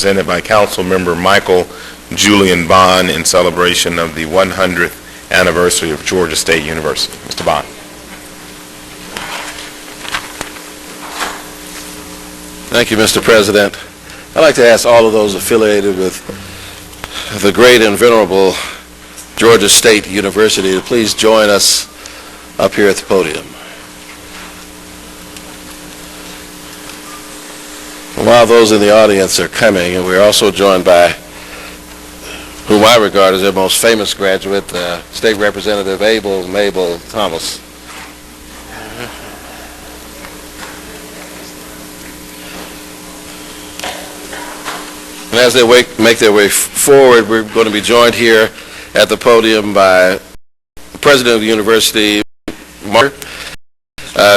presented by Council Member Michael Julian Bond in celebration of the 100th anniversary of Georgia State University. Mr. Bond. Thank you, Mr. President. I'd like to ask all of those affiliated with the great and venerable Georgia State University to please join us up here at the podium. While those in the audience are coming, and we're also joined by whom I regard as their most famous graduate, State Representative Mabel Thomas. And as they make their way forward, we're going to be joined here at the podium by the President of the University, Mark,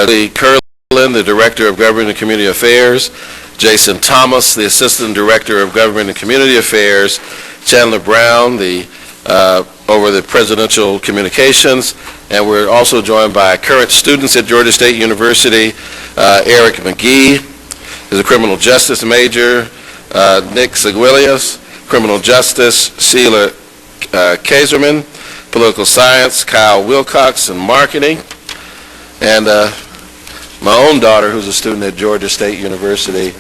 Lee Curlin, the Director of Government and Community Affairs, Jason Thomas, the Assistant Director of Government and Community Affairs, Chandler Brown, over the Presidential Communications, and we're also joined by current students at Georgia State University, Eric McGee, who's a criminal justice major, Nick Seguilius, criminal justice, Sheila Kaiserman, political science, Kyle Wilcox, and marketing, and my own daughter, who's a student at Georgia State University,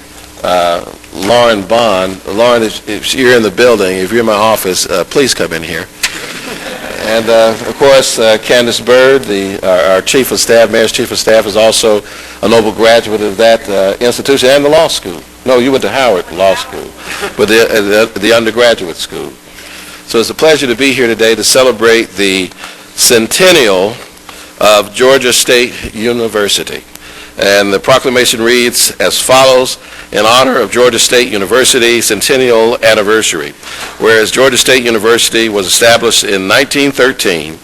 Lauren Bond. Lauren, if you're in the building, if you're in my office, please come in here. And of course, Candace Bird, our Chief of Staff, Mayor's Chief of Staff, is also a noble graduate of that institution and the law school. No, you went to Howard Law School, but the undergraduate school. So it's a pleasure to be here today to celebrate the centennial of Georgia State University. And the proclamation reads as follows: in honor of Georgia State University centennial anniversary. Whereas Georgia State University was established in 1913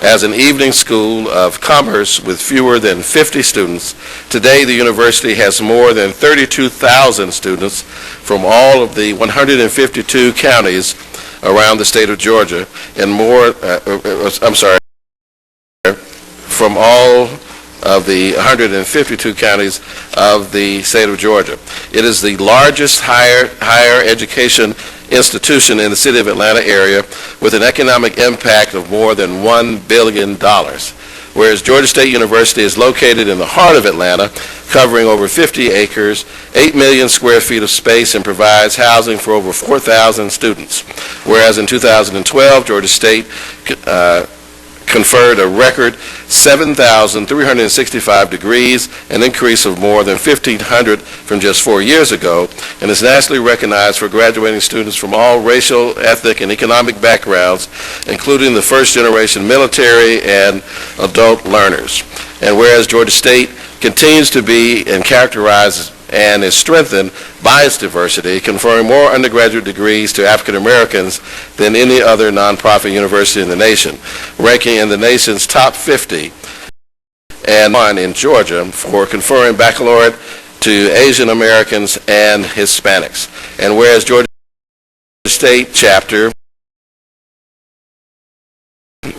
as an evening school of commerce with fewer than 50 students, today the university has more than 32,000 students from all of the 152 counties around the state of Georgia, and from all of the 152 counties of the state of Georgia. It is the largest higher education institution in the city of Atlanta area with an economic impact of more than $1 billion. Whereas Georgia State University is located in the heart of Atlanta, covering over 50 acres, 8 million square feet of space, and provides housing for over 4,000 students. Whereas in 2012, Georgia State conferred a record 7,365 degrees, an increase of more than 1,500 from just 4 years ago, and is nationally recognized for graduating students from all racial, ethnic, and economic backgrounds, including the first-generation military and adult learners. And whereas Georgia State continues to be and characterized and is strengthened by its diversity, conferring more undergraduate degrees to African Americans than any other nonprofit university in the nation, ranking in the nation's top 50 and one in Georgia for conferring baccalaureate to Asian Americans and Hispanics. And whereas Georgia State chapter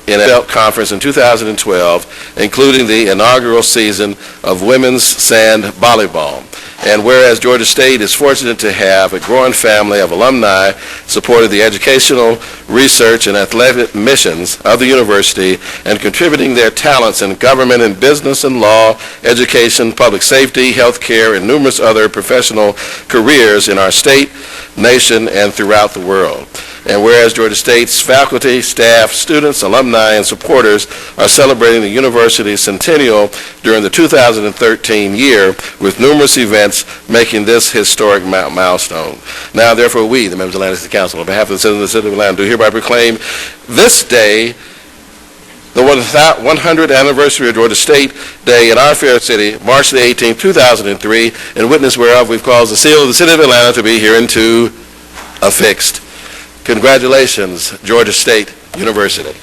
in a conference in 2012, including the inaugural season of women's sand volleyball. And whereas Georgia State is fortunate to have a growing family of alumni supporting the educational, research, and athletic missions of the university and contributing their talents in government and business and law, education, public safety, healthcare, and numerous other professional careers in our state, nation, and throughout the world. And whereas Georgia State's faculty, staff, students, alumni, and supporters are celebrating the university's centennial during the 2013 year with numerous events making this historic milestone. Now, therefore, we, the members of the Atlanta City Council, on behalf of the citizens of the city of Atlanta, do hereby proclaim this day the 100th anniversary of Georgia State Day in our fair city, March the 18th, 2003, in witness whereof we've caused the seal of the city of Atlanta to be hereunto affixed. Congratulations, Georgia State University. I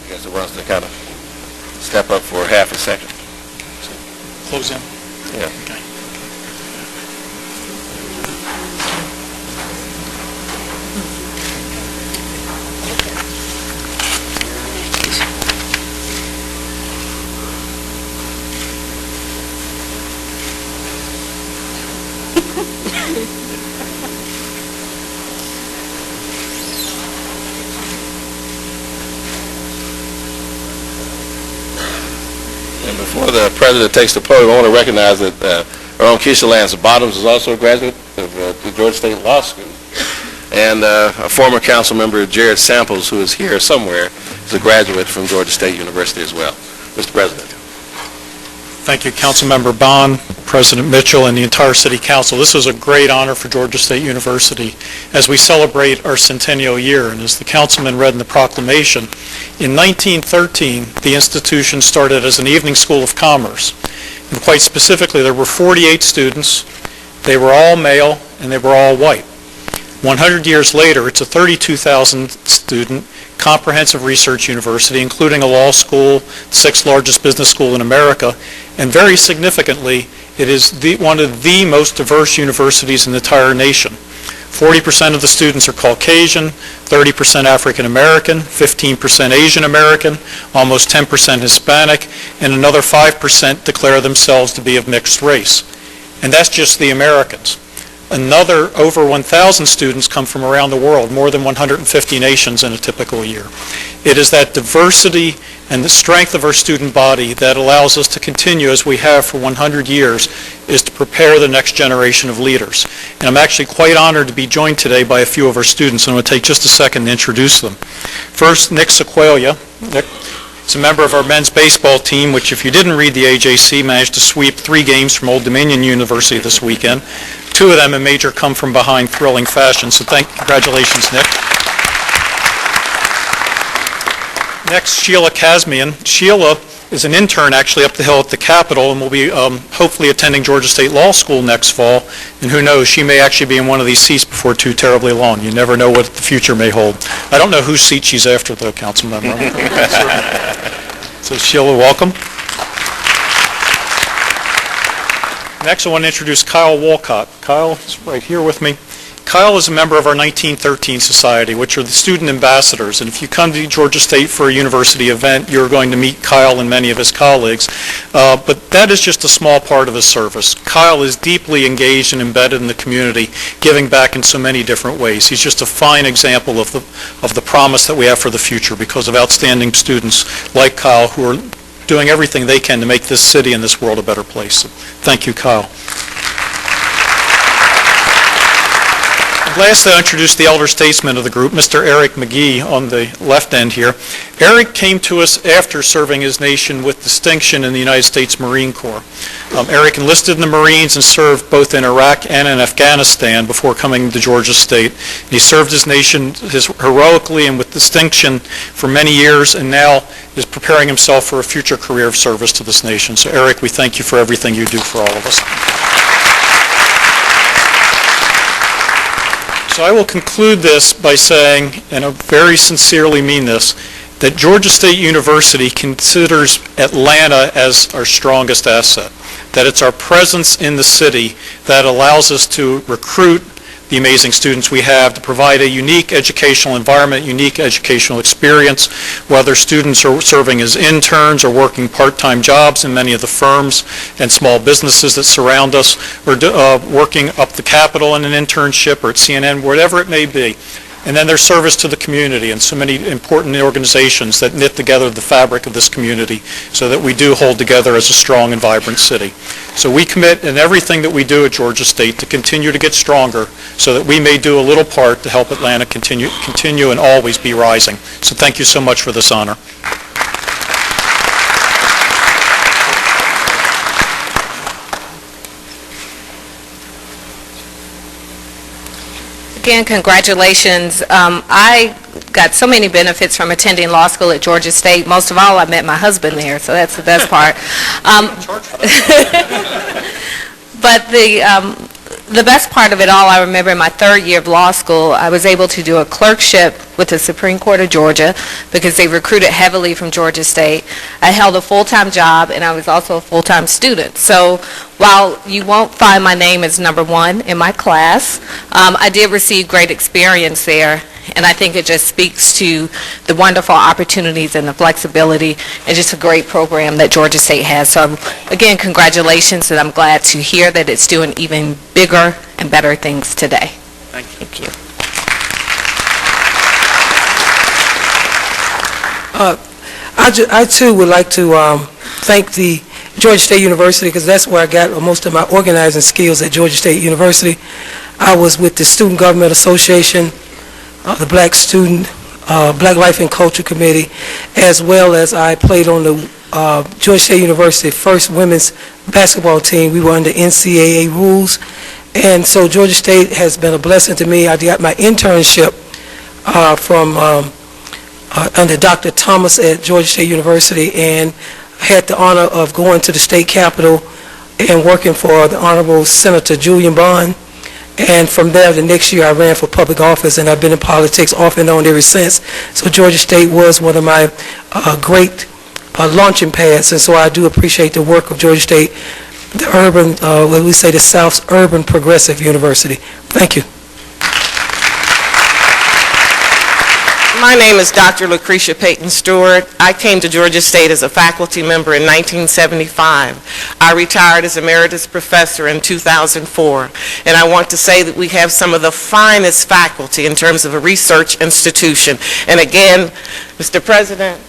guess it wants to kind of step up for half a second. Close in. Yeah. Okay. And before the president takes the podium, I want to recognize that our own Keisha Lance Bottoms is also a graduate of the Georgia State Law School. And a former council member, Jared Samples, who is here somewhere, is a graduate from Georgia State University as well. Mr. President. Thank you, Councilmember Bond, President Mitchell, and the entire City Council. This is a great honor for Georgia State University as we celebrate our centennial year. And as the councilman read in the proclamation, in 1913, the institution started as an evening school of commerce. And quite specifically, there were 48 students. They were all male, and they were all white. 100 years later, it's a 32,000 student comprehensive research university, including a law school, the sixth largest business school in America, and very significantly, it is one of the most diverse universities in the entire nation. 40% of the students are Caucasian, 30% African American, 15% Asian American, almost 10% Hispanic, and another 5% declare themselves to be of mixed race. And that's just the Americans. Another over 1,000 students come from around the world, more than 150 nations in a typical year. It is that diversity and the strength of our student body that allows us to continue, as we have for 100 years, is to prepare the next generation of leaders. And I'm actually quite honored to be joined today by a few of our students, and I'm going to take just a second to introduce them. First, Nick Sequoia. Nick is a member of our men's baseball team, which, if you didn't read the AJC, managed to sweep 3 games from Old Dominion University this weekend. 2 of them in major come from behind thrilling fashion, so congratulations, Nick. Next, Sheila Kazmian. Sheila is an intern actually up the hill at the Capitol and will be hopefully attending Georgia State Law School next fall, and who knows, she may actually be in one of these seats before too terribly long. You never know what the future may hold. I don't know whose seat she's after, though, council member. So Sheila, welcome. Next, I want to introduce Kyle Walcott. Kyle is right here with me. Kyle is a member of our 1913 Society, which are the student ambassadors. And if you come to Georgia State for a university event, you're going to meet Kyle and many of his colleagues. But that is just a small part of his service. Kyle is deeply engaged and embedded in the community, giving back in so many different ways. He's just a fine example of the promise that we have for the future because of outstanding students like Kyle who are doing everything they can to make this city and this world a better place. So, thank you, Kyle. And lastly, I'll introduce the elder statesman of the group, Mr. Eric McGee on the left end here. Eric came to us after serving his nation with distinction in the United States Marine Corps. Eric enlisted in the Marines and served both in Iraq and in Afghanistan before coming to Georgia State. He served his nation heroically and with distinction for many years, and now is preparing himself for a future career of service to this nation. So Eric, we thank you for everything you do for all of us. So I will conclude this by saying, and I very sincerely mean this, that Georgia State University considers Atlanta as our strongest asset, that it's our presence in the city that allows us to recruit the amazing students we have, to provide a unique educational environment, unique educational experience, whether students are serving as interns or working part-time jobs in many of the firms and small businesses that surround us, or working up the Capitol in an internship or at CNN, whatever it may be. And then their service to the community and so many important organizations that knit together the fabric of this community so that we do hold together as a strong and vibrant city. So we commit in everything that we do at Georgia State to continue to get stronger so that we may do a little part to help Atlanta continue and always be rising. So thank you so much for this honor. Again, congratulations. I got so many benefits from attending law school at Georgia State. Most of all, I met my husband there, so that's the best part. But the best part of it all, I remember in my 3rd year of law school, I was able to do a clerkship with the Supreme Court of Georgia because they recruited heavily from Georgia State. I held a full-time job, and I was also a full-time student. So while you won't find my name as number 1 in my class, I did receive great experience there. And I think it just speaks to the wonderful opportunities and the flexibility and just a great program that Georgia State has. So again, congratulations, and I'm glad to hear that it's doing even bigger and better things today. Thank you. I too would like to thank the Georgia State University, because that's where I got most of my organizing skills at Georgia State University. I was with the Student Government Association, the Black Life and Culture Committee, as well as I played on the Georgia State University first women's basketball team. We were under NCAA rules, and so Georgia State has been a blessing to me. I got my internship from under Dr. Thomas at Georgia State University, and had the honor of going to the state capitol and working for the Honorable Senator Julian. And from there, the next year, I ran for public office, and I've been in politics off and on ever since. So Georgia State was one of my great launching pads, and so I do appreciate the work of Georgia State, the urban, what we say, the South's urban progressive university. Thank you. My name is Dr. Lucretia Payton Stewart. I came to Georgia State as a faculty member in 1975. I retired as emeritus professor in 2004. And I want to say that we have some of the finest faculty in terms of a research institution. And again, Mr. President,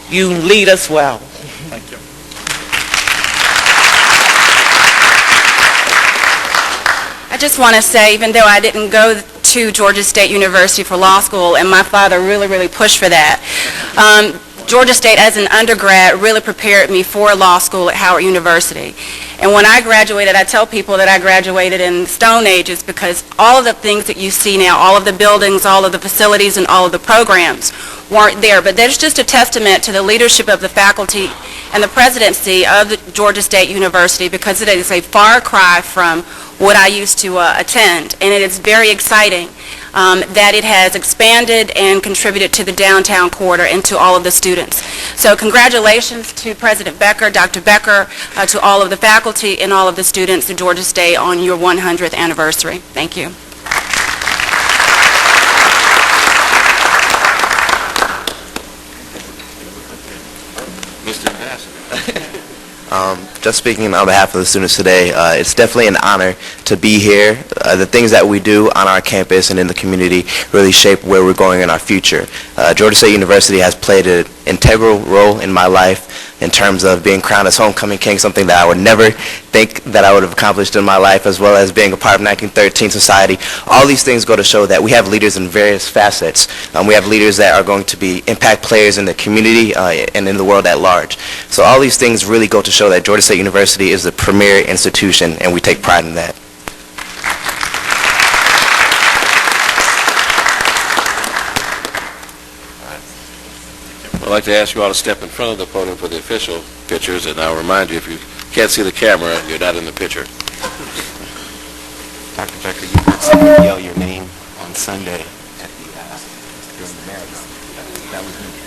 you lead us well. Thank you. I just want to say, even though I didn't go to Georgia State University for law school, and my father really pushed for that, Georgia State as an undergrad really prepared me for law school at Howard University. And when I graduated, I tell people that I graduated in Stone Ages, because all of the things that you see now, all of the buildings, all of the facilities, and all of the programs weren't there. But that's just a testament to the leadership of the faculty and the presidency of the Georgia State University, because it is a far cry from what I used to attend. And it is very exciting that it has expanded and contributed to the downtown quarter and to all of the students. So congratulations to President Becker, Dr. Becker, to all of the faculty and all of the students at Georgia State on your 100th anniversary. Thank you. Mr. Ambassador. Just speaking on behalf of the students today, it's definitely an honor to be here. The things that we do on our campus and in the community really shape where we're going in our future. Georgia State University has played an integral role in my life in terms of being crowned as homecoming king, something that I would never think that I would have accomplished in my life, as well as being a part of 1913 Society. All these things go to show that we have leaders in various facets. We have leaders that are going to be impact players in the community and in the world at large. So all these things really go to show that Georgia State University is the premier institution, and we take pride in that. I'd like to ask you all to step in front of the podium for the official pictures, and I'll remind you, if you can't see the camera, you're not in the picture. Dr. Becker, you heard someone yell your name on Sunday at the during the marathon. That was me.